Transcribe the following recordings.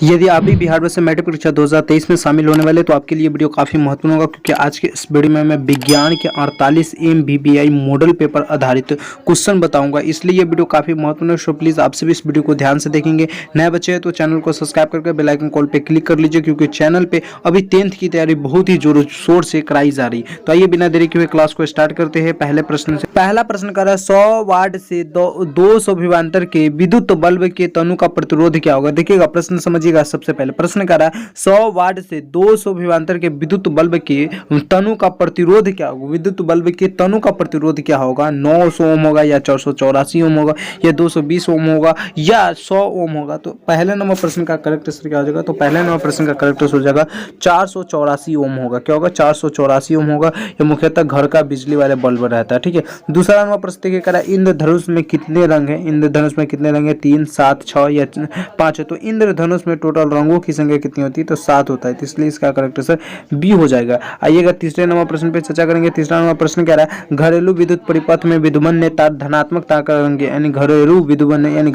यदि आप भी बिहार बोर्ड से मैट्रिक परीक्षा 2023 में शामिल होने वाले तो आपके लिए वीडियो काफ़ी महत्वपूर्ण होगा, क्योंकि आज के इस वीडियो में मैं विज्ञान के 48 MBBI मॉडल पेपर आधारित क्वेश्चन बताऊंगा, इसलिए ये वीडियो काफ़ी महत्वपूर्ण है। सो प्लीज़ आप सभी इस वीडियो को ध्यान से देखेंगे। नए बच्चे हैं तो चैनल को सब्सक्राइब करके बेल आइकन कॉल पर क्लिक कर लीजिए, क्योंकि चैनल पर अभी 10th की तैयारी बहुत ही जोरों शोर से कराई जा रही। तो आइए बिना देरी के हुए क्लास को स्टार्ट करते हैं। पहले प्रश्न से पहला प्रश्न कर रहा है 100 वाट से 200 विभवांतर के विद्युत बल्ब के तनु का प्रतिरोध क्या होगा। देखिएगा प्रश्न समझिएगा। सबसे पहले प्रश्न कर रहा है 100 वाट से 200 विभवांतर के विद्युत बल्ब के तनु का प्रतिरोध क्या होगा। विद्युत बल्ब के तनु का प्रतिरोध क्या होगा, 900 ओम होगा या 484 ओम होगा या 220 ओम होगा या 100 ओम होगा। तो पहले नंबर प्रश्न का करेक्ट आंसर क्या हो जाएगा, तो पहले नंबर प्रश्न का करेक्ट आंसर हो जाएगा 484 ओम होगा। क्या होगा, 484 ओम होगा। ये मुख्यतः घर का बिजली वाले बल्ब रहता है। ठीक है, दूसरा नंबर प्रश्न देखिए करा इंद्रधनुष में कितने रंग है। इंद्रधनुष में कितने रंग है, 3, 7, 6 या 5 है। तो इंद्रधनुष में टोटल रंगों की संख्या कितनी होती है, तो 7 होता है। तो इसलिए इसका करेक्ट आंसर बी हो जाएगा। आइएगा तीसरे नंबर प्रश्न पे चर्चा करेंगे। तीसरा नंबर प्रश्न कह रहा है घरेलू विद्युत परिपथ में विद्युमन ने तार धनात्मक तार का रंग, यानी घरेलू विद्युमन यानी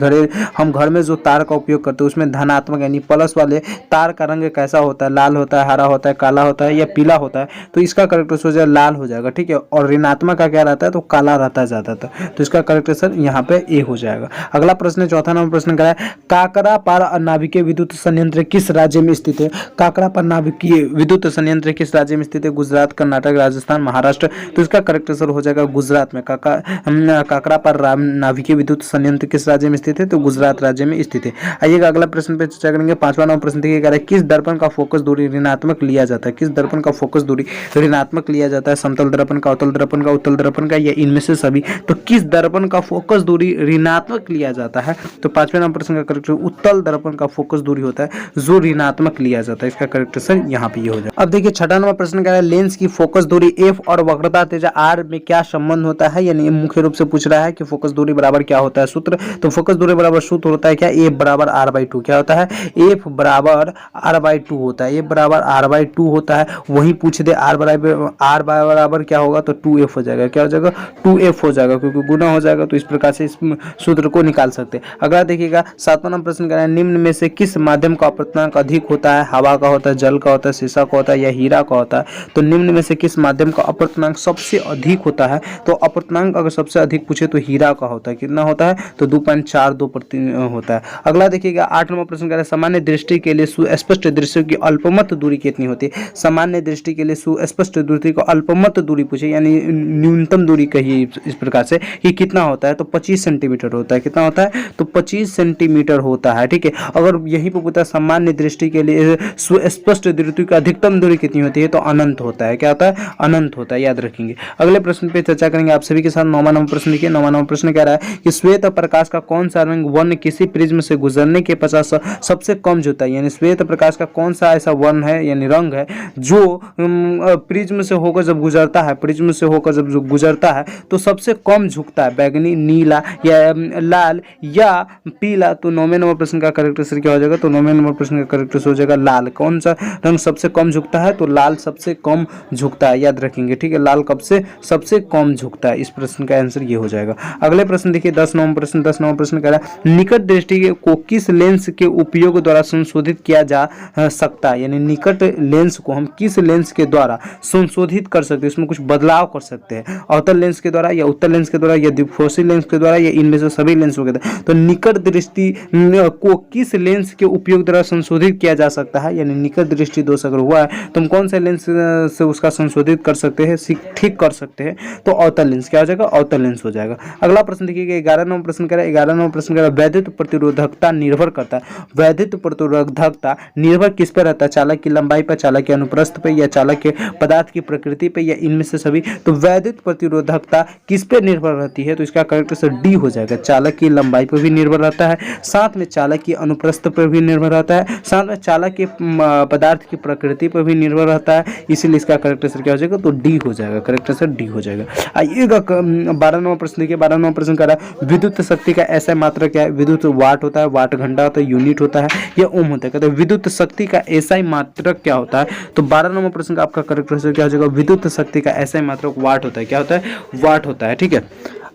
हम घर में जो तार का उपयोग करते हैं उसमें धनात्मक यानी प्लस वाले तार का रंग कैसा होता है, लाल होता है, हरा होता है, काला होता है या पीला होता है। तो इसका करेक्ट आंसर हो जाएगा लाल हो जाएगा। ठीक है, और ऋणात्मक का क्या रहता है, तो काला रहता है ज्यादातर। तो इसका करेक्ट आंसर यहाँ पे ए हो जाएगा। अगला प्रश्न चौथा नंबर प्रश्न कह रहा है काकरापार नाभिकीय विद्युत संयंत्र किस राज्य में स्थित है। काकरापार नाभिकीय विद्युत संयंत्र किस राज्य में स्थित है, गुजरात, कर्नाटक, राजस्थान, महाराष्ट्र। तो इसका करेक्ट आंसर हो जाएगा गुजरात में। काकरापार नाभिकीय विद्युत संयंत्र किस राज्य में स्थित है, तो गुजरात राज्य में स्थित है। आइएगा अगला प्रश्न पे चर्चा करेंगे। पांचवा नंबर प्रश्न देखिए कह रहा है किस दर्पण का फोकस दूरी ऋणात्मक लिया जाता है। किस दर्पण का फोकस दूरी ऋणात्मक लिया जाता है, समतल दर्पण का, अवतल दर्पण का, उत्तल दर्पण का या इनमें से सभी। तो किस दर्पण का फोकस दूरी ऋणात्मक लिया जाता है, तो पांचवें नंबर प्रश्न का करेक्ट उत्तल दर्पण का फोकस दूरी होता है जो ऋणात्मक लिया जाता है। इसका करेक्ट आंसर यहाँ पे ये हो जाए। अब देखिए छठा नंबर प्रश्न कह रहा है लेंस की फोकस दूरी एफ और वक्रता त्रिज्या आर में क्या संबंध होता है, यानी मुख्य रूप से पूछ रहा है कि फोकस दूरी बराबर क्या होता है सूत्र। तो फोकस दूरी बराबर सूत्र होता है क्या, एफ बराबर r/2। क्या होता है, एफ बराबर r/2 होता है। एफ बराबर r/2 होता है। वही पूछ दे आर बराबर क्या होगा, तो 2f हो जाएगा। क्या हो जाएगा, 2f हो जाएगा, क्योंकि गुना हो जाएगा। तो इस प्रकार से इस सूत्र को निकाल सकते हैं। अगला देखिएगा सातवां नंबर प्रश्न कर रहा है निम्न में से किस माध्यम का अपवर्तनांक अधिक होता है, हवा का होता है, जल का होता है, शीशा का होता है या हीरा का होता है। तो निम्न में से किस माध्यम का अपवर्तनांक सबसे अधिक होता है, तो अपवर्तनांक अगर सबसे अधिक पूछे तो हीरा का होता है। कितना होता है, तो 2.42 होता है। अगला देखिएगा 8 नंबर प्रश्न कर रहा है सामान्य दृष्टि के लिए सुस्पष्ट दृश्य की अल्पमत दूरी कितनी होती है। सामान्य दृष्टि के लिए सुस्पष्ट दूरी को अल्पमत दूरी पूछे, यानी न्यूनतम दूरी कहिए इस प्रकार से कि कितना होता है, तो 25 सेंटीमीटर होता है। कितना होता है, तो 25 सेंटीमीटर होता है। ठीक है, अगर यहीं पर पूछता है सामान्य दृष्टि के लिए सुस्पष्ट दृष्टि की अधिकतम दूरी कितनी होती है, तो अनंत होता है। क्या होता है, अनंत होता है, याद रखेंगे। अगले प्रश्न पे चर्चा करेंगे आप सभी के साथ। 9वां नंबर प्रश्न देखिए। 9वां नंबर प्रश्न कह रहा है कि श्वेत प्रकाश का कौन सा रंग वर्ण किसी प्रिज्म से गुजरने के पश्चात सबसे कम होता है, यानी श्वेत प्रकाश का कौन सा ऐसा वर्ण है यानी रंग है जो प्रिज्म से होकर जब गुजरता है, प्रिज्म से होकर जब गुजरता है तो सबसे कम झुकता है, बैगनी, नीला या लाल या पीला। तो 9वें नंबर प्रश्न का करेक्ट आंसर क्या हो जाएगा, तो 9वें नंबर प्रश्न का करेक्ट आंसर हो जाएगा लाल। कौन सा रंग सबसे कम झुकता है, तो लाल सबसे कम झुकता है, याद रखेंगे। ठीक है, लाल कब से सबसे कम झुकता है। इस प्रश्न का आंसर ये हो जाएगा। अगले प्रश्न देखिए 10 नंबर प्रश्न। 10 नंबर प्रश्न कह रहा है निकट दृष्टि को किस लेंस के उपयोग द्वारा संशोधित किया जा सकता है, यानी निकट लेंस को हम किस लेंस के द्वारा संशोधित कर सकते हैं, इसमें कुछ बदलाव कर सकते हैं, अवतल लेंस के द्वारा या उत्तल लेंस के द्वारा या द्विफोसी लेंस के द्वारा या इनमें से सभी लेंस के द्वारा। तो निकट दृष्टि को किस लेंस के उपयोग द्वारा संशोधित किया जा सकता है, यानी निकट दृष्टि दोष अगर हुआ है तो हम कौन से लेंस से उसका संशोधित कर सकते हैं, ठीक कर सकते हैं, तो अवतल लेंस। क्या हो जाएगा, अवतल लेंस हो जाएगा। अगला प्रश्न देखिए 11 नंबर प्रश्न कह रहा है। 11 नंबर प्रश्न कह रहा है वैद्युत प्रतिरोधकता निर्भर करता है। वैद्युत प्रतिरोधकता निर्भर किस पर रहता है, चालक की लंबाई पर, चालक के अनुप्रस्थ पर या चालक के पदार्थ की प्रकृति पर या इनमें से सभी। तो वैद्युत प्रतिरोधकता किस पर निर्भर रहती है, तो इसका करेक्ट आंसर डी हो जाएगा। चालक की लंबाई पर भी निर्भर रहता है, साथ में चालक की अनुप्रस्थ पर भी निर्भर रहता है, साथ में चालक के पदार्थ की प्रकृति पर भी निर्भर रहता है। इसीलिए इसका करेक्ट आंसर क्या हो जाएगा, तो डी हो जाएगा। करेक्ट आंसर डी हो जाएगा। आइएगा 12 नंबर प्रश्न देखिए। 12 नंबर प्रश्न कर रहा है विद्युत शक्ति का ऐसा मात्रक क्या है। विद्युत वाट होता है, वाट घंटा होता है, यूनिट होता है या ओम होता है। कहते हैं विद्युत शक्ति का ऐसा मात्रक क्या होता है, तो 12 नंबर प्रश्न का आपका करेक्ट आंसर क्या हो जाएगा, विद्युत शक्ति का ऐसा मात्रक वाट होता है। क्या होता है, वाट होता है। ठीक है,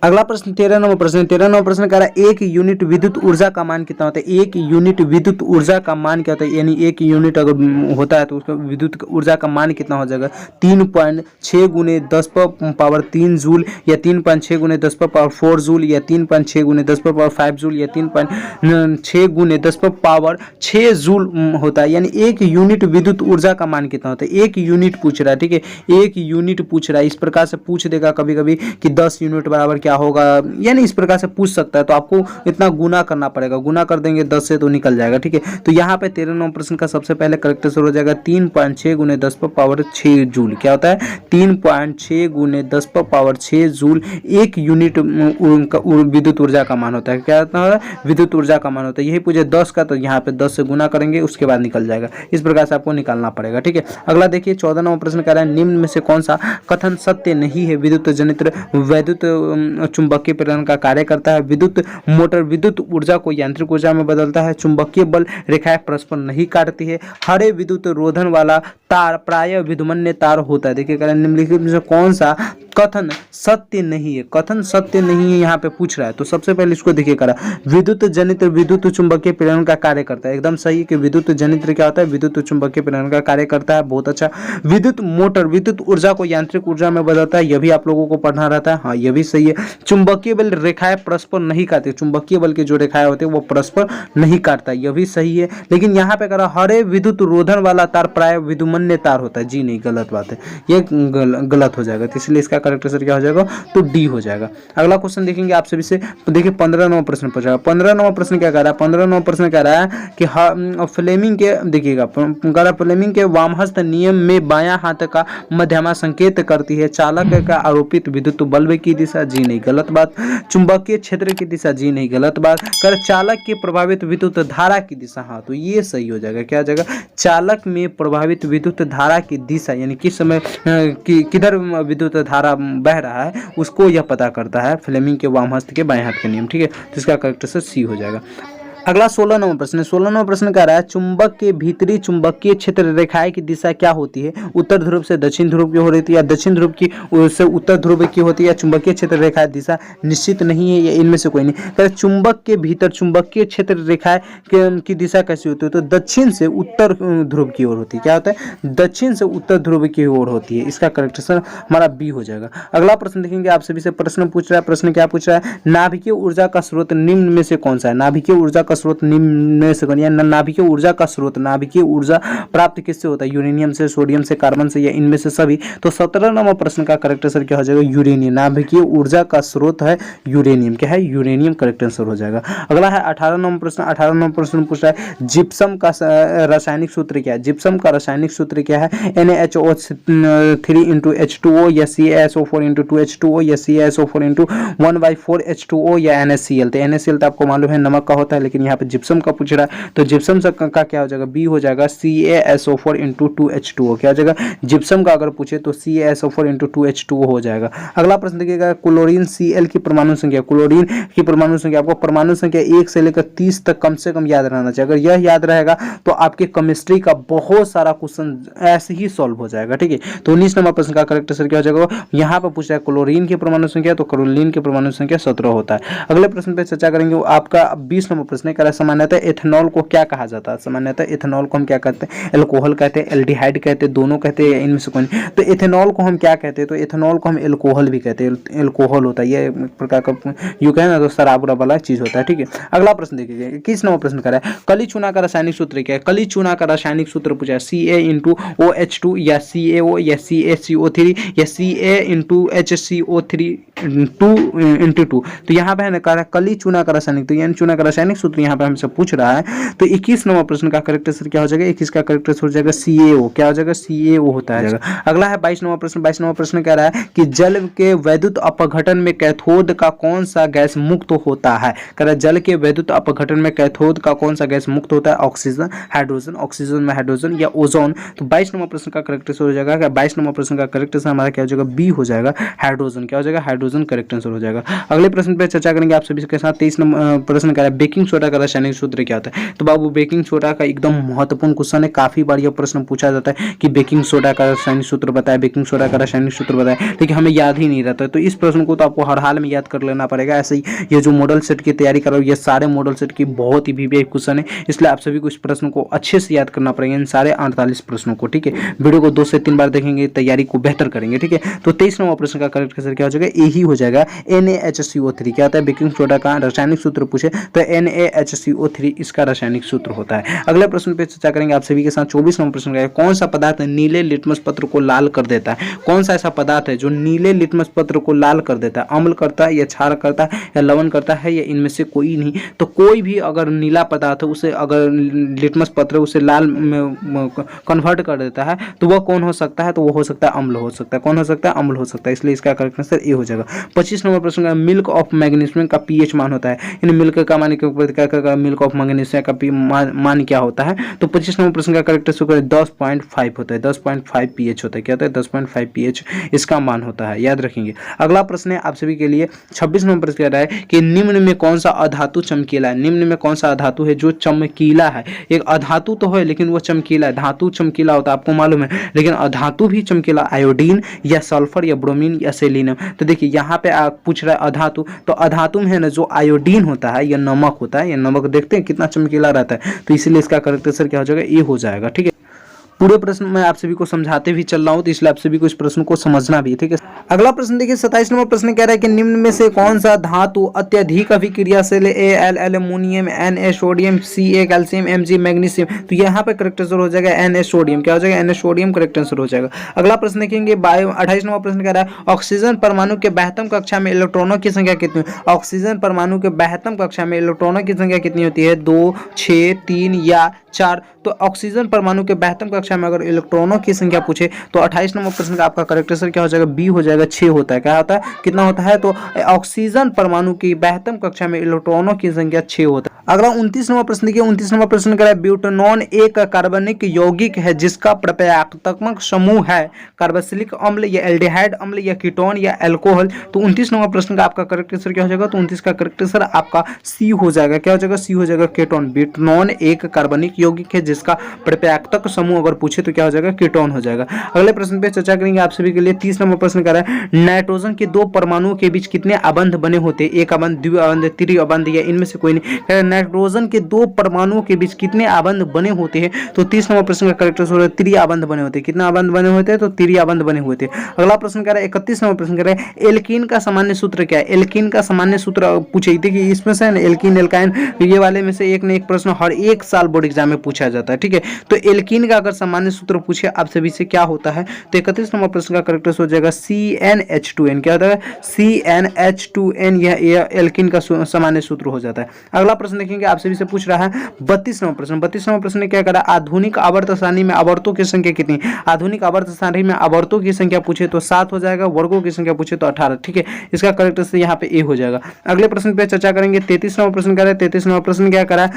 अगला प्रश्न 13 नंबर प्रश्न कह रहा है एक यूनिट विद्युत ऊर्जा का मान कितना होता है। एक यूनिट विद्युत ऊर्जा का मान क्या होता है, यानी एक यूनिट अगर होता है तो उसका विद्युत ऊर्जा का मान कितना हो जाएगा। 3.6 गुने 10 पावर 3 जूल, या 3.6 गुने 10 पावर 4 जूल, या 3.6 गुने 10 पावर 5 जूल, या 3.6 गुने 10 पावर 6 जूल होता है। यानी एक यूनिट विद्युत ऊर्जा का मान कितना होता है। एक यूनिट पूछ रहा है, ठीक है, एक यूनिट पूछ रहा है। इस प्रकार से पूछ देगा कभी कभी कि 10 यूनिट बराबर क्या होगा, यानी इस प्रकार से पूछ सकता है। तो आपको इतना गुना करना पड़ेगा, गुना कर देंगे 10 से तो निकल जाएगा, ठीक है। तो यहाँ पे 13 नंबर प्रश्न का सबसे पहले करेक्ट आंसर हो जाएगा 3.6 गुने 10 पावर 6 जूल। क्या होता है, 3.6 गुने 10 पावर 6 जूल एक यूनिट विद्युत ऊर्जा का मान होता है। क्या होता है, विद्युत ऊर्जा का मान होता है। यही पूछे 10 का, तो यहाँ पे 10 से गुना करेंगे, उसके बाद निकल जाएगा। इस प्रकार से आपको निकालना पड़ेगा, ठीक है। अगला देखिए 14 नंबर प्रश्न कह रहा है निम्न में से कौन सा कथन सत्य नहीं है। विद्युत जनित्र वैद्युत चुंबकीय प्रेरण का कार्य करता है। विद्युत मोटर विद्युत ऊर्जा को यांत्रिक ऊर्जा में बदलता है। चुंबकीय बल रेखाएं परस्पर नहीं काटती है। हरे विद्युत रोधन वाला तार प्राय विद्युमन्य तार होता है। देखिए कारण निम्नलिखित में से कौन सा कथन सत्य नहीं है। कथन सत्य नहीं है यहाँ पे पूछ रहा है, तो सबसे पहले इसको देखिए करा विद्युत जनित्र विद्युत चुंबकीय प्रेरण का कार्य करता है। एकदम सही है कि विद्युत जनित्र क्या होता है, विद्युत चुंबकीय प्रेरण का कार्य करता है। बहुत अच्छा। विद्युत मोटर विद्युत ऊर्जा को यांत्रिक ऊर्जा में बदलता है, यह भी आप लोगों को पढ़ना रहता है। हाँ, यह भी सही है। चुंबकीय बल रेखाएं परस्पर नहीं काटती, चुंबकीय बल के जो रेखाएं होते हैं वो परस्पर नहीं काटता, यह भी सही है। लेकिन यहाँ पे करा हरे विद्युत रोधन वाला तार प्राय विद्युमन्य तार होता है। जी नहीं, गलत बात है, ये गलत हो जाएगा। तो इसलिए इसका करेक्ट आंसर क्या हो जाएगा, तो डी हो जाएगा। अगला क्वेश्चन देखेंगे आप सभी से, तो देखिए 15 नंबर प्रश्न पूछा। 15 नंबर प्रश्न क्या कह रहा है, 15 नंबर प्रश्न कह रहा है कि फ्लेमिंग के, देखिएगा फ्लेमिंग के वामहस्त नियम में बायां हाथ का मध्यमा संकेत करती है। चालक का आरोपित विद्युत बल्ब की दिशा, जी नहीं, गलत बात। चुंबकीय क्षेत्र की दिशा, जी नहीं, गलत बात। कर चालक के प्रभावित विद्युत धारा की दिशा, हाँ तो ये सही हो जाएगा। क्या हो जाएगा, चालक में प्रभावित विद्युत धारा की दिशा, यानी किस समय किधर विद्युत धारा बह रहा है उसको यह पता करता है फ्लेमिंग के वाम हस्त के बाएं हाथ के नियम, ठीक है। तो इसका करेक्ट आंसर सी हो जाएगा। अगला 16 नंबर प्रश्न है। 16 नंबर प्रश्न कह रहा है चुंबक के भीतरी चुंबकीय क्षेत्र रेखाएं की दिशा क्या होती है। उत्तर ध्रुव से दक्षिण ध्रुव की हो रही थी, या दक्षिण ध्रुव की से उत्तर ध्रुव की होती है, या चुंबकीय क्षेत्र रेखाएं दिशा निश्चित नहीं है, या इनमें से कोई नहीं। कह रहा चुंबक के भीतर चुंबकीय क्षेत्र रेखाएं की दिशा कैसी होती है, तो दक्षिण से उत्तर ध्रुव की ओर होती है। क्या होता है, दक्षिण से उत्तर ध्रुव की ओर होती है। इसका करेक्ट आंसर हमारा बी हो जाएगा। अगला प्रश्न देखेंगे आप सभी से, प्रश्न पूछ रहा है। प्रश्न क्या पूछ रहा है, नाभिकीय ऊर्जा का स्रोत निम्न में से कौन सा है। नाभिकीय ऊर्जा का स्रोत निम्न में से कौन, या नाभिकीय ऊर्जा का स्रोत, नाभिकीय ऊर्जा प्राप्त किससे होता है, यूरेनियम से, सोडियम से, कार्बन से, या इनमें से सभी। तो 17 नंबर प्रश्न का करेक्ट आंसर क्या हो जाएगा, यूरेनियम। नाभिकीय ऊर्जा का स्रोत है यूरेनियम। क्या है, यूरेनियम करेक्ट आंसर हो जाएगा। अगला है 18 नंबर प्रश्न। 18 नंबर प्रश्न पूछ रहा है जिप्सम का रासायनिक सूत्र क्या है। जिप्सम का रासायनिक सूत्र क्या है, NaHO3 × H2O, या CaSO4 × 2H2O, या CaSO4 × 1/4 H2O, या NaCl। तो NaCl तो आपको मालूम है नमक का होता है, लेकिन यहाँ पे जिप्सम का पूछ रहा है, तो जिप्सम का क्या हो जाएगा, बी हो जाएगा, CaSO4 × 2H2O। क्या हो जाएगा, जिप्सम का अगर पूछे तो CaSO4 × 2H2O हो जाएगा। अगला प्रश्न देखिएगा क्लोरीन Cl की परमाणु संख्या। क्लोरीन की परमाणु संख्या, आपको परमाणु संख्या 1 से लेकर 30 तक कम से कम याद रहना चाहिए। अगर यह याद रहेगा तो आपके केमिस्ट्री का बहुत सारा क्वेश्चन ऐसे ही सॉल्व हो जाएगा, ठीक है। तो 19 नंबर प्रश्न का करेक्ट आंसर क्या हो जाएगा, यहाँ पर पूछ रहा है क्लोरीन की परमाणु संख्या, तो क्लोरीन की परमाणु संख्या 17 होता है। अगले प्रश्न पे चर्चा करेंगे, आपका 20 नंबर प्रश्न है। सामान्यतः एथेनॉल को क्या कहा जाता है। सामान्यतः एथेनॉल को हम क्या कहते हैं, एल्कोहल कहते हैं, एल्डिहाइड कहते हैं, दोनों कहते हैं, इनमें से कोई नहीं। तो एथेनॉल को हम क्या कहते हैं, तो एथेनॉल को हम एल्कोहल भी कहते हैं। एल्कोहल होता है, ये प्रकार का यू कहे ना, तो शराब वाला चीज होता है, ठीक है। अगला प्रश्न देखिए, 21 नंबर प्रश्न कर रहा है कली चूना का रासायनिक सूत्र क्या है। कली चूना का रासायनिक सूत्र पूछा है, Ca × OH2, या CaO, या CaCO3, या Ca × HCO3 2 तो यहाँ पे है ना कली चूना का रासायनिक, तो यानी चूना का रासायनिक सूत्र यहाँ पे हमसे पूछ रहा है। तो 21 नंबर प्रश्न का करेक्ट आंसर क्या हो जाएगा, 21 का करेक्ट आंसर हो जाएगा CaO। क्या हो जाएगा, CaO होता है। अगला है 22 नंबर प्रश्न। 22 नंबर प्रश्न कह रहा है कि जल के वैद्युत अपघटन में कैथोड का कौन सा गैस मुक्त होता है। कह रहा है जल के वैद्युत अपघटन में कैथोड का कौन सा गैस मुक्त होता है, ऑक्सीजन, हाइड्रोजन, ऑक्सीजन में हाइड्रोजन, या ओजोन। तो 22 नंबर प्रश्न का करेक्ट आंसर हो जाएगा, 22 नंबर प्रश्न का करेक्ट आंसर हमारा क्या हो जाएगा, बी हो जाएगा, हाइड्रोजन। क्या हो जाएगा, हाइड्रोजन करेक्ट आंसर हो जाएगा। अगले प्रश्न पे चर्चा करेंगे आप सभी के साथ। 23 नंबर प्रश्न कह रहा है बेकिंग सोडा का रासायनिक सूत्र क्या होता है? तो बाबू बेकिंग सोडा का एकदम महत्वपूर्ण क्वेश्चन है, काफी बार यह प्रश्न पूछा जाता है कि बेकिंग सोडा का रासायनिक सूत्र बताए, बेकिंग सोडा का रासायनिक सूत्र बताए, लेकिन हमें याद ही नहीं रहता। तो इस प्रश्न को तो आपको हर हाल में याद कर लेना पड़ेगा। ऐसे ही ये जो मॉडल सेट की तैयारी कर रहे हो, ये सारे मॉडल सेट की बहुत ही वीवीआई क्वेश्चन है, इसलिए आप सभी को इस प्रश्न को अच्छे से याद करना पड़ेगा, इन सारे 48 प्रश्नों को। ठीक है, वीडियो को 2 से 3 बार देखेंगे, तैयारी को बेहतर करेंगे। ठीक है, तो 23 नंबर प्रश्न का करेक्ट आंसर क्या हो जाएगा? ए ही हो जाएगा। NaHCO3 क्या होता है? बेकिंग सोडा का रासायनिक सूत्र पूछे तो NaHCO3 इसका रासायनिक सूत्र होता है। अगले प्रश्न पे चर्चा करेंगे आप सभी के साथ। 24 नंबर प्रश्न का कौन सा पदार्थ नीले लिटमस पत्र को लाल कर देता है? कौन सा ऐसा पदार्थ है जो नीले लिटमस पत्र को लाल कर देता है? अम्ल करता है या क्षार करता है या लवण करता है या इनमें से कोई नहीं? तो कोई भी अगर नीला पदार्थ है उसे अगर लिटमस पत्र उसे लाल में कन्वर्ट कर देता है तो वह कौन हो सकता है? तो वो हो सकता है अम्ल हो सकता है। कौन हो सकता है? अम्ल हो सकता है। इसलिए इसका करेक्ट आंसर ए हो जाएगा। 25 नंबर प्रश्न का मिल्क ऑफ मैग्नीशियम का पीएच मान होता है, यानी मिल्क का मान के ऊपर क्या का मिल्क ऑफ मैग्नीशियम का मान क्या होता है? तो 25 नंबर प्रश्न का करेक्ट आंसर 10.5 होता है। 10.5 पीएच होता है। क्या होता है? 10.5 पीएच इसका मान होता है, याद रखेंगे। अगला प्रश्न है आप सभी के लिए 26 नंबर प्रश्न कह रहा है कि निम्न में कौन सा अधातु चमकीला है? निम्न में कौन सा अधातु है जो चमकीला है? एक अधातु तो है लेकिन वो चमकीला है। धातु चमकीला होता है आपको मालूम है, लेकिन अधातु भी चमकीला, आयोडीन या सल्फर या ब्रोमीन या सेलिनियम। तो देखिए यहाँ पे आप पूछ रहा है अधातु, तो अधातु में है ना जो आयोडीन होता है या नमक होता है, या नमक देखते हैं कितना चमकीला रहता है, तो इसीलिए इसका करेक्ट आंसर क्या हो जाएगा? ए हो जाएगा। ठीक है, पूरे प्रश्न मैं आप सभी को समझाते भी चल रहा हूं, तो इसलिए आप सभी को इस प्रश्न को समझना भी। ठीक है, अगला प्रश्न देखिए 27 नंबर प्रश्न कह रहा है कि निम्न में से कौन सा धातु अत्यधिक अभिक्रियाशील है? Al aluminium, Na sodium, Ca calcium, Mg magnesium. तो यहाँ पे करेक्ट आंसर हो जाएगा Na सोडियम। क्या हो जाएगा? Na सोडियम करेक्ट आंसर हो जाएगा। अगला प्रश्न देखेंगे 28 नंबर प्रश्न कह रहा है ऑक्सीजन परमाणु के 72 कक्षा में इलेक्ट्रॉनों की संख्या कितनी? ऑक्सीजन परमाणु के 72 कक्षा में इलेक्ट्रॉनों की संख्या कितनी होती है? 2, 6, 3 या 4? तो ऑक्सीजन परमाणु के 72 कक्षा में अगर इलेक्ट्रॉनों की संख्या पूछे तो 28 नंबर प्रश्न का आपका करेक्ट आंसर क्या हो जाएगा? बी हो जाएगा। 6 होता है। क्या होता है? कितना होता है? तो ऑक्सीजन परमाणु की 72 कक्षा में इलेक्ट्रॉनों की संख्या 6 होता है। अगला 29 नंबर प्रश्न देखिए। 29 नंबर प्रश्न कह रहा है ब्यूटेनॉन एक कार्बनिक यौगिक है जिसका प्रत्यात्मक समूह है कार्बोक्सिलिक अम्ल या एल्डिहाइड अम्ल या कीटोन या अल्कोहल। तो 29 नंबर प्रश्न का आपका करेक्ट आंसर क्या हो जाएगा? तो 29 का करेक्ट आंसर आपका सी हो जाएगा। क्या हो जाएगा? सी हो जाएगा, कीटोन। ब्यूटेनॉन एक कार्बनिक यौगिक है जिसका प्रत्यात्मक समूह अगर पूछे तो क्या हो जाएगा? कीटोन हो जाएगा। अगले प्रश्न पे चर्चा करेंगे आप सभी के लिए। 30 नंबर प्रश्न कर रहा है नाइट्रोजन के 2 परमाणुओं के बीच कितने आबंध बने होते हैं? एक आबंध, द्विआबंध, त्रिआबंध या इनमें से कोई नहीं? नाइट्रोजन के 2 परमाणुओं के बीच कितने आबंध बने होते हैं? तो 30 नंबर प्रश्न का करेक्ट आंसर त्रिआबंध बने होते हैं। कितना आबंध बने होते हैं? तो त्रिआबंध बने होते हैं। अगला प्रश्न कर रहा है 31 नंबर प्रश्न कर रहा है एल्कीन का सामान्य सूत्र क्या है? एल्कीन का सामान्य सूत्र पूछे। देखिए इसमें से एल्कीन, एल्काइन, ये वाले में से एक न एक प्रश्न हर एक साल बोर्ड एग्जाम में पूछा जाता है। ठीक है, तो एल्कीन का अगर सामान्य सूत्र पूछे आप सभी से क्या होता है? तो 31 नंबर प्रश्न का करेक्ट आंसर हो जाएगा CnH2n। क्या होता है? CnH2n, यह एल्कीन का सामान्य सूत्र हो जाता है। अगला प्रश्न देखेंगे आप सभी से पूछ रहा है 32 नंबर प्रश्न। 32 नंबर प्रश्न ने क्या करा? आधुनिक आवर्त सारणी में आवर्तों की संख्या कितनी? आधुनिक आवर्त सारणी में आवर्तों की संख्या पूछे तो 7 हो जाएगा, वर्गों की संख्या पूछे तो 18। ठीक है, इसका करेक्ट आंसर यहाँ पे ए हो जाएगा। अगले प्रश्न पे चर्चा करेंगे 33 नंबर प्रश्न कह रहा है। 33 नंबर प्रश्न क्या करा?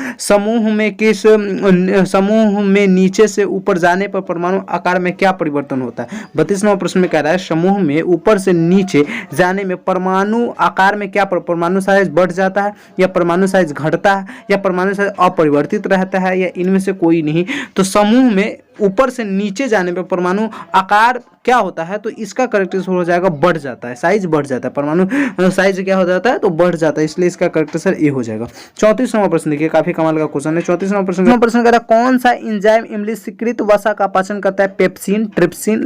समूह में नीचे से ऊपर जाने पर परमाणु आकार में क्या परिवर्तन होता है? 32 नंबर प्रश्न में कह रहा है समूह में ऊपर से नीचे जाने में परमाणु आकार में क्या परमाणु साइज बढ़ जाता है या परमाणु साइज घटता है या परमाणु साइज अपरिवर्तित रहता है या इनमें से कोई नहीं? तो समूह में ऊपर से नीचे जाने पर परमाणु आकार क्या होता है? तो इसका करेक्ट आंसर हो जाएगा बढ़ जाता है, साइज बढ़ जाता है। परमाणु साइज क्या हो जाता है? तो बढ़ जाता है, इसलिए इसका करेक्ट आंसर ए हो जाएगा। 34 नंबर प्रश्न देखिए, काफी कमाल का क्वेश्चन है। 34 नंबर प्रश्न कह रहा है कौन सा एंजाइम इम्लीकृत वसा का पाचन करता है? पेप्सिन, ट्रिप्सिन,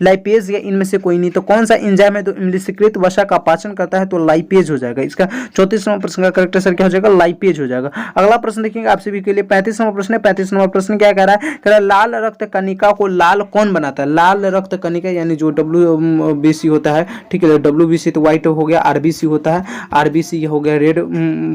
लाइपेज या इनमें से कोई नहीं? तो कौन सा एंजाइम है तो इम्लीकृत वसा का पाचन करता है? तो लाइपेज हो जाएगा। इसका 34 नंबर प्रश्न का करेक्ट आंसर क्या हो जाएगा? लाइपेज हो जाएगा। अगला प्रश्न देखेंगे आप सभी के लिए 35 नंबर प्रश्न है। 35 नंबर प्रश्न क्या कह रहा है? कह रहा है लाल रक्त कणिका को लाल कौन बनाता है? लाल रक्त कणिका यानी जो WBC होता है। ठीक है, WBC तो व्हाइट हो गया, RBC होता है, RBC हो गया रेड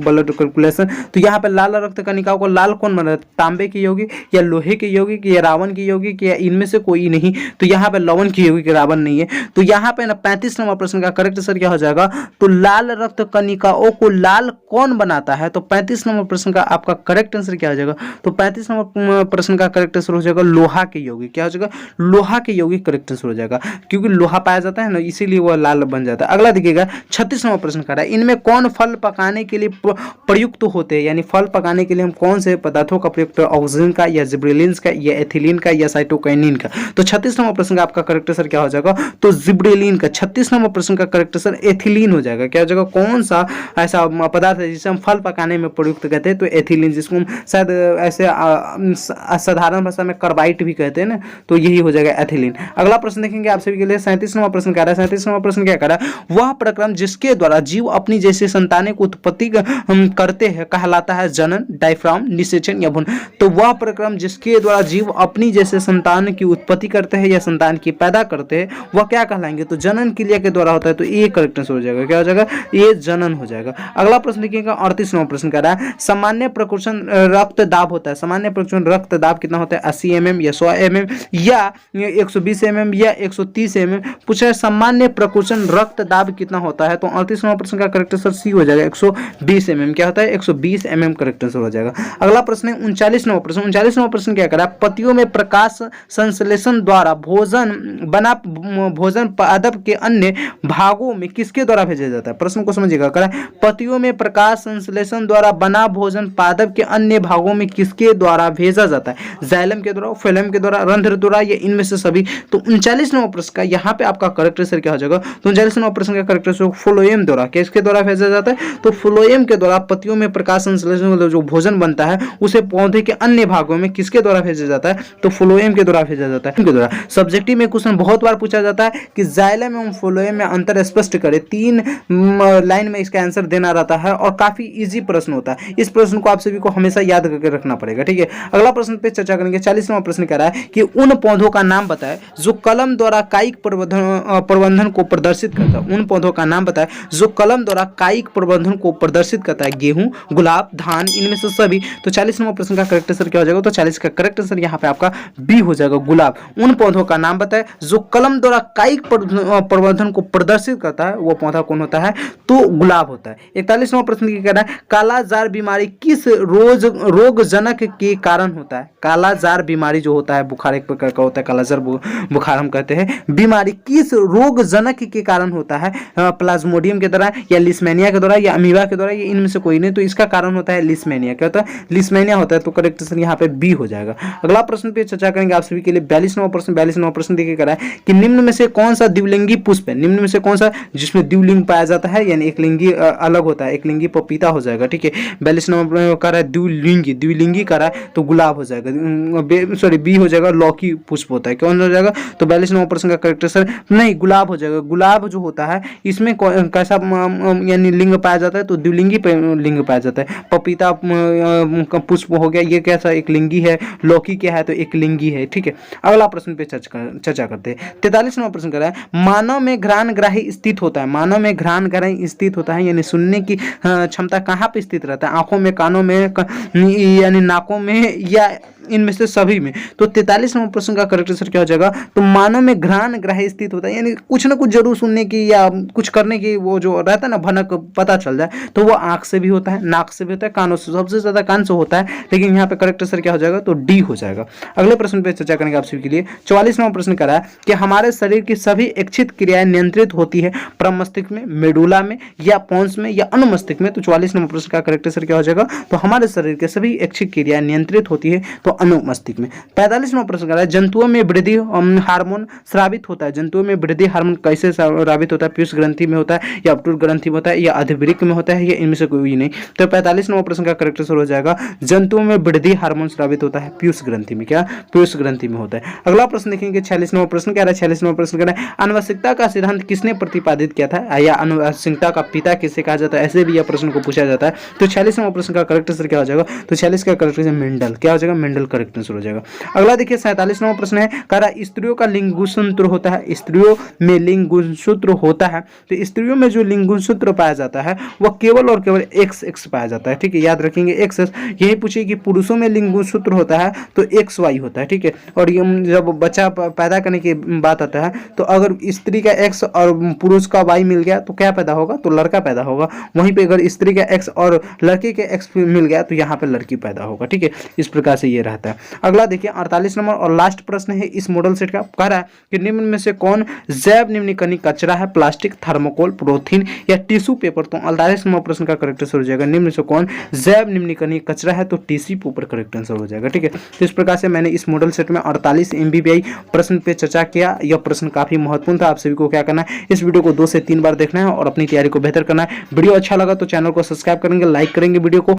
ब्लड सर्कुलेशन। तो यहाँ पे लाल रक्त कणिका को लाल कौन बनाता है? तांबे की यौगिक या लोहे की यौगिक या रावण की यौगिक या इनमें से कोई नहीं? तो यहाँ पे लवण की यौगिक, रावण नहीं है। तो यहाँ पे ना 35 नंबर प्रश्न का करेक्ट आंसर क्या हो जाएगा? तो लाल रक्त कणिकाओं को लाल कौन बनाता है? तो 35 नंबर प्रश्न का आपका करेक्ट आंसर क्या हो जाएगा? तो 35 नंबर प्रश्न का करेक्ट आंसर हो जाएगा जाएगा लोहा के यौगिक, क्या हो जाएगा लोहा के यौगिक करेक्ट आंसर हो जाएगा, क्योंकि लोहा पाया जाता है ना इसीलिए वह लाल बन जाता है। अगला देखिएगा 36वां प्रश्न कर रहा है, इनमें कौन फल पकाने के लिए प्रयुक्त होते हैं, यानी फल पकाने के लिए हम कौन से पदार्थों का प्रयुक्त, ऑक्सीजन का या जिब्रेलिन का या एथिलीन का या साइटोकाइनिन का। तो 36वां प्रश्न का आपका करेक्ट आंसर क्या हो जाएगा, तो जिब्रेलिन का। 36वां प्रश्न का करेक्ट आंसर एथिलीन हो जाएगा। क्या हो जाएगा, कौन सा ऐसा पदार्थ है जिसे हम फल पकाने में प्रयुक्त कहते हैं, तो एथिलीन, जिसको हम शायद ऐसे साधारण भाषा में कार्बाइड भी कहते हैं ना, तो यही हो जाएगा एथिलीन। अगला प्रश्न देखेंगे आप सभी के लिए 37वां प्रश्न कह रहा है। 37वां प्रश्न क्या कह रहा है, वह प्रक्रम जिसके द्वारा जीव अपनी जैसे संतानें को उत्पत्ति करते हैं कहलाता है जनन, डायफ्राम, निषेचन या भ्रूण। तो वह प्रक्रम जिसके द्वारा जीव अपनी जैसे संतान की उत्पत्ति करते हैं या संतान की पैदा करते हैं वह क्या कहलाएंगे, तो जनन क्रिया के द्वारा होता है, तो ये करेक्ट आंसर हो जाएगा। क्या हो जाएगा, ये जनन हो जाएगा। अगला प्रश्न देखिएगा 38वां प्रश्न कह रहा है, सामान्य प्रकोष्ठन रक्त दाब होता है, सामान्य प्रकोष्ठन रक्त दाब कितना होता है, 80 mm या 100 mm या 120 mm या 130 mm। पूछा है सामान्य प्रकोष्ठन रक्त दाब कितना होता है, तो 38वां प्रश्न का करेक्ट आंसर सी हो जाएगा, 120 mm। क्या होता है, 120 mm करेक्ट आंसर हो जाएगा। अगला प्रश्न है 39वां प्रश्न। 39वां प्रश्न क्या करा, पतियों में प्रकाश संश्लेषण द्वारा भोजन पादप के अन्य भागों में किसके द्वारा भेजा जाता है। प्रश्न को समझिएगा, करा पतियों में प्रकाश संश्लेषण द्वारा बना भोजन पादप के अन्य भागों में किसके द्वारा भेजा जाता है, जाइलम के द्वारा, फ्लोएम के द्वारा, रंध्र द्वारा या इनमें से सभी। तो 39वां प्रश्न का यहाँ पे आपका करेक्ट आंसर क्या हो जाएगा, तो 39वां प्रश्न का करेक्ट आंसर फ्लोएम द्वारा, किसके द्वारा भेजा जाता है, तो फ्लोएम के द्वारा पतियों में प्रकाश संश्लेषण जो भोजन बनता है उसे पौधे के अन्य भागों में किसके द्वारा भेजा जाता है, तो फ्लोएम के द्वारा भेजा जाता है। इनके द्वारा सब्जेक्टिव में क्वेश्चन बहुत बार पूछा जाता है कि जाइलम एवं फ्लोएम में अंतर स्पष्ट करें, 3 लाइन में इसका आंसर देना रहता है और काफी इजी प्रश्न होता है। इस प्रश्न को आप सभी को हमेशा याद करके रखना पड़ेगा, ठीक है। अगला प्रश्न पे चर्चा करेंगे। 40वां प्रश्न कह रहा है कि उन पौधों का नाम बताएं जो कलम द्वारा कायिक प्रबंधन को प्रदर्शित करता है। उन पौधों का नाम बताएं जो कलम द्वारा कायिक प्रबंधन को प्रदर्शित करता है, गेहूं, गुलाब, धान, इनमें से सभी। तो 40वां प्रश्न का करेक्ट आंसर क्या हो जाएगा, तो 40 का करेक्ट आंसर यहाँ पे आपका बी हो जाएगा, गुलाब। उन पौधों का नाम बताएं जो कलम द्वारा कायिक प्रबंधन को प्रदर्शित करता है, वो पौधा कौन होता है, तो गुलाब होता है। 41वां प्रश्न क्या कह रहा है, कालाजार बीमारी किस रोगजनक के कारण होता है। कालाजार बीमारी जो होता है, बुखार एक प्रकार का होता है, कालाजार बुखार हम कहते हैं, बीमारी किस रोगजनक के कारण होता है, प्लाज्मोडियम के द्वारा या लिस्मेनिया के द्वारा या अमीबा के द्वारा, या इनमें से कोई नहीं। तो इसका कारण होता है लिस्मेनिया। क्या होता है, लिस्मेनिया होता है। तो करेक्ट आंसर यहाँ पे बी हो जाएगा। अगला प्रश्न पे चर्चा करेंगे आप सभी के लिए 42वां प्रश्न। 42वां प्रश्न देखिए करा है कि निम्न में से कौन सा द्विलिंगी पुष्प है, निम्न में से कौन सा जिसमें द्विलिंग पाया जाता है, यानी एक लिंगी अलग होता है, एक लिंगी पपीता हो जाएगा, ठीक है। 42वां कर रहा है द्विलिंगी, द्विलिंगी कर रहा है तो गुलाब हो जाएगा, सॉरी बी हो जाएगा, लौकी पुष्प होता है, कौन हो जाएगा, तो 42वां प्रश्न का करेक्ट आंसर नहीं गुलाब हो जाएगा। गुलाब जो होता है इसमें कैसा यानी लिंग पाया जाता है, तो द्विलिंगी लिंग पाया जाता है। पपीता पुष्प हो गया, ये कैसा एक लिंगी है, लौकी क्या है, तो एक लिंगी है, ठीक है। अगला प्रश्न पे चर्चा करते हैं। 43वां प्रश्न कर रहा है, मानव में घ्राणग्राही स्थित होता है, मानव में घ्राणग्राही स्थित होता है, यानी सुनने की क्षमता कहाँ पे स्थित रहता है, आंखों में, कानों में, यानी नाकों में, या इनमें से सभी में। तो 43वां प्रश्न का करेक्ट आंसर क्या हो जाएगा, तो मानव में घ्राणग्राही स्थित होता है, यानी कुछ ना कुछ जरूर सुनने की या कुछ करने की वो जो रहता है ना भनक पता चल जाए, तो वो आंख से भी होता है, नाक से भी होता है, कानों से, सबसे ज्यादा कान से होता है, लेकिन यहाँ पे करेक्ट आंसर क्या हो जाएगा, तो डी हो जाएगा। अगले प्रश्न पे चर्चा करेंगे आप सभी के लिए। 44वां प्रश्न करा है कि हमारे शरीर की सभी इच्छित क्रियाएं नियंत्रित होती है प्रमस्तिष्क में, मेडुला में, या पोन्स में, या अनुमस्तिष्क में। तो 44वां प्रश्न का करेक्ट आंसर क्या हो जाएगा, तो हमारे शरीर के सभी इच्छित क्रियाएं नियंत्रित होती है तो अनुमस्तिष्क में। 45वां प्रश्न करा है, जंतुओं में वृद्धि हार्मोन स्रावित होता है, जंतुओं में वृद्धि हार्मोन कैसे स्रावित होता है, पीयूष ग्रंथि में होता है, या अपटूर ग्रंथि में होता है, या अधिवृक्क में होता है, या इनमें से कोई नहीं। तो 45वां प्रश्न का करेक्ट आंसर हो जाएगा, जंतुओं में वृद्धि हार्मोन स्रावित होता है पीयूष ग्रंथि में, क्या पीयूष ग्रंथि में होता है। अगला प्रश्न देखेंगे 46वां प्रश्न क्या है, 46वां प्रश्न क्या है, आनुवंशिकता का सिद्धांत किसने प्रतिपादित किया था, या आनुवंशिकता का पिता किसे कहा जाता है, ऐसे भी यह प्रश्न को पूछा जाता है। तो 46वां प्रश्न का करेक्ट आंसर क्या हो जाएगा, तो 46 का करेक्ट आंसर मेंडल, क्या हो जाएगा, मेंडल करेक्ट आंसर हो जाएगा। अगला देखिए 47वां प्रश्न है, कह रहा है स्त्रियों का लिंग गुणसूत्र होता है, स्त्रियों में लिंग गुणसूत्र होता है, तो स्त्रियों में जो लिंग गुणसूत्र पाया जाता है वह केवल और केवल XX पाया जाता है, ठीक है, याद रखेंगे XX। यही पूछिए कि पुरुषों में लिंग गुणसूत्र होता है तो XY होता है, ठीक है। और ये जब बच्चा पैदा करने की बात आता है तो अगर स्त्री का X और पुरुष का Y मिल गया तो क्या पैदा होगा, तो लड़का पैदा होगा। वहीं पे अगर स्त्री का X और लड़के के X मिल गया तो यहाँ पे लड़की पैदा होगा, ठीक है। इस प्रकार से ये रहा। रहता है। अगला देखिए 48 नंबर और लास्ट प्रश्न है इस मॉडल सेट का, कह रहा है कि निम्न में से कौन जैव निम्नकणिक कचरा है, प्लास्टिक, थर्मोकोल, पॉलीथीन या टिश्यू पेपर। तो 48 नंबर प्रश्न का करेक्ट आंसर हो जाएगा निम्न में से कौन जैव निम्नकणिक कचरा है, तो टिश्यू पेपर करेक्ट आंसर हो जाएगा। ठीक है, तो इस प्रकार से मैंने इस मॉडल सेट में 48 MBBI प्रश्न पे चर्चा किया। यह प्रश्न काफी महत्वपूर्ण था। आप सभी को क्या करना है, इस वीडियो को 2 से 3 बार देखना है और अपनी तैयारी को बेहतर करना है। वीडियो अच्छा लगा तो चैनल को सब्सक्राइब करेंगे, लाइक करेंगे वीडियो को।